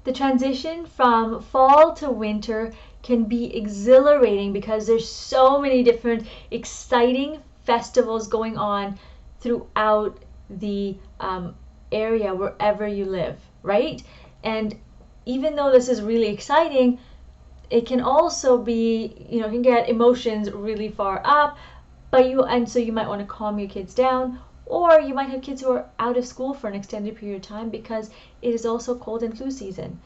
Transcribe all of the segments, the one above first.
The transition from fall to winter can be exhilarating because there's so many different exciting festivals going on throughout the area wherever you live, right? And even though this is really exciting, it can also be, you know, can get emotions really far up, so you might want to calm your kids down, or you might have kids who are out of school for an extended period of time because it is also cold and flu season.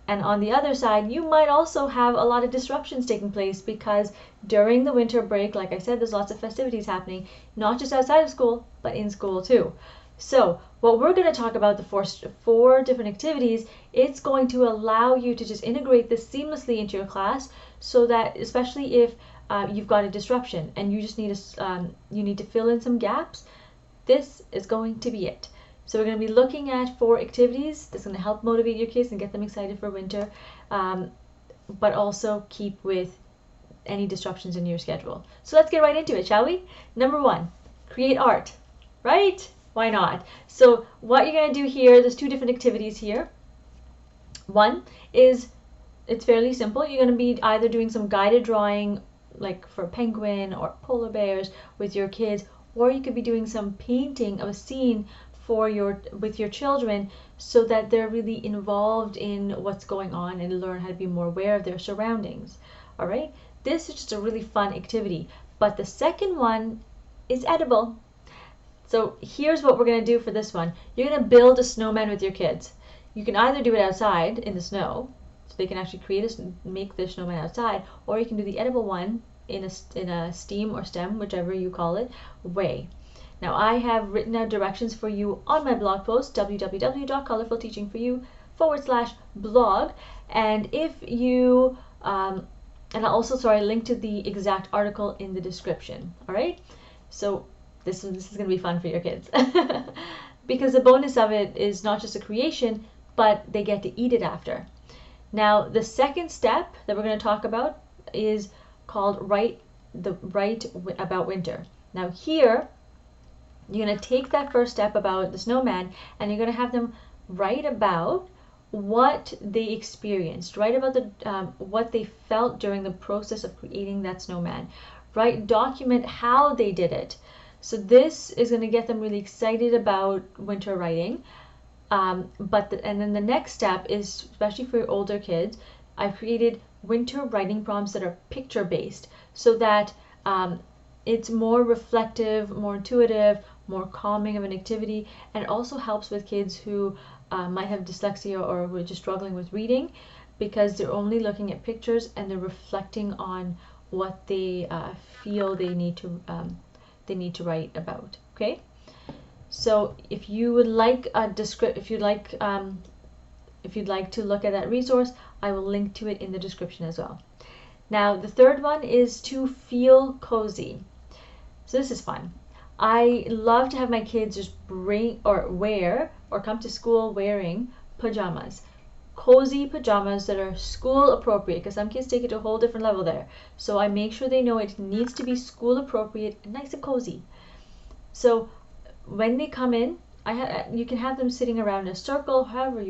And on the other side, you might also have a lot of disruptions taking place because during the winter break, like I said, there's lots of festivities happening, not just outside of school, but in school too. So what we're going to talk about, the four different activities, it's going to allow you to just integrate this seamlessly into your class, so that especially if you've got a disruption and you just need to fill in some gaps, this is going to be it. So we're going to be looking at 4 activities that's going to help motivate your kids and get them excited for winter, but also keep with any disruptions in your schedule. So let's get right into it, shall we? Number 1, create art, right? Why not? So what you're going to do here, there's 2 different activities here. One is, it's fairly simple. You're going to be either doing some guided drawing, like for penguin or polar bears with your kids, or you could be doing some painting of a scene with your children, so that they're really involved in what's going on and learn how to be more aware of their surroundings. All right, this is just a really fun activity. But the second one is edible. So here's what we're going to do for this one. You're going to build a snowman with your kids. You can either do it outside in the snow, so they can actually make the snowman outside, or you can do the edible one in a STEAM or STEM, whichever you call it, way. Now I have written out directions for you on my blog post, www.colorfulteachingforyou.com/blog, and if you and I'll also link to the exact article in the description. All right, so this is going to be fun for your kids because the bonus of it is not just a creation, but they get to eat it after. Now the second step that we're going to talk about is called write about winter. Now here, you're going to take that first step about the snowman, and you're going to have them write about what they experienced, write about what they felt during the process of creating that snowman. Document how they did it. So this is going to get them really excited about winter writing. And then the next step is, especially for your older kids, I've created winter writing prompts that are picture based, so that it's more reflective, more intuitive, more calming of an activity, and it also helps with kids who might have dyslexia or who are just struggling with reading, because they're only looking at pictures and they're reflecting on what they feel they need to write about. Okay, so if you would like if you'd like to look at that resource, I will link to it in the description as well. Now the third one is to feel cozy. So this is fun. I love to have my kids just wear or come to school wearing pajamas. Cozy pajamas that are school appropriate, because some kids take it to a whole different level there. So I make sure they know it needs to be school appropriate and nice and cozy. So when they come in, you can have them sitting around in a circle, however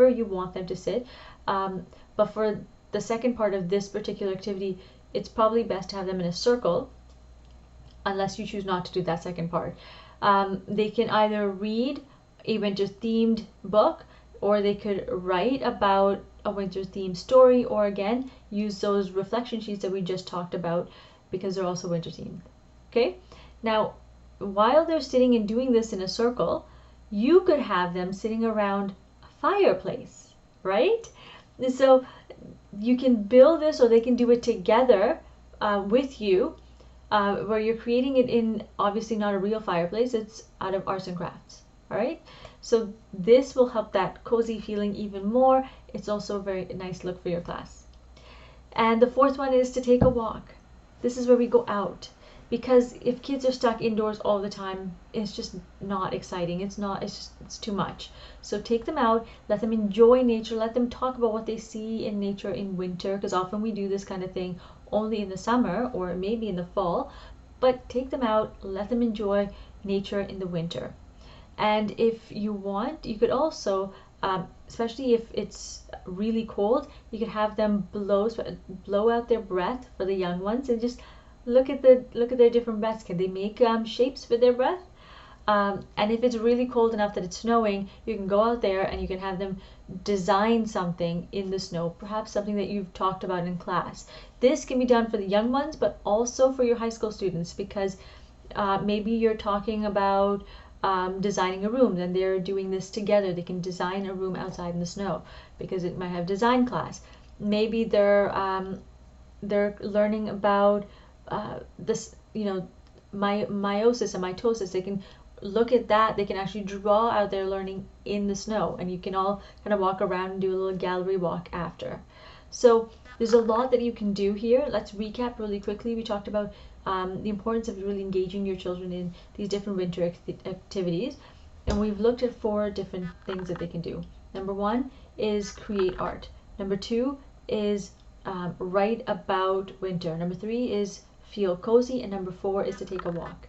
you want them to sit. But for the second part of this particular activity, it's probably best to have them in a circle, unless you choose not to do that second part. They can either read a winter themed book, or they could write about a winter themed story, or again use those reflection sheets that we just talked about, because they're also winter themed. Okay, now while they're sitting and doing this in a circle, you could have them sitting around a fireplace, right? So you can build this, or they can do it together with you, where you're creating it in, obviously not a real fireplace, it's out of arts and crafts. All right, so this will help that cozy feeling even more. It's also a very nice look for your class. And the fourth one is to take a walk. This is where we go out, because if kids are stuck indoors all the time, it's just not exciting. It's too much. So take them out, let them enjoy nature, let them talk about what they see in nature in winter, because often we do this kind of thing only in the summer or maybe in the fall. But take them out, let them enjoy nature in the winter. And if you want, you could also especially if it's really cold, you could have them blow out their breath for the young ones, and just look at their different breaths. Can they make shapes with their breath? And if it's really cold enough that it's snowing, you can go out there and you can have them design something in the snow, perhaps something that you've talked about in class. This can be done for the young ones, but also for your high school students, because maybe you're talking about designing a room, then they're doing this together. They can design a room outside in the snow because it might have design class. Maybe they're learning about this, meiosis and mitosis. They can look at that. They can actually draw out their learning in the snow, and you can all kind of walk around and do a little gallery walk after. So there's a lot that you can do here. Let's recap really quickly. We talked about the importance of really engaging your children in these different winter activities, and we've looked at 4 different things that they can do. Number 1 is create art. Number 2 is write about winter. Number 3 is feel cozy, and number 4 is to take a walk.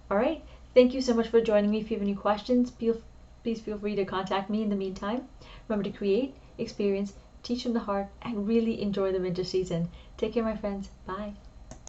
All right, thank you so much for joining me. If you have any questions, please feel free to contact me. In the meantime, remember to create, experience, teach from the heart, and really enjoy the winter season. Take care, my friends. Bye.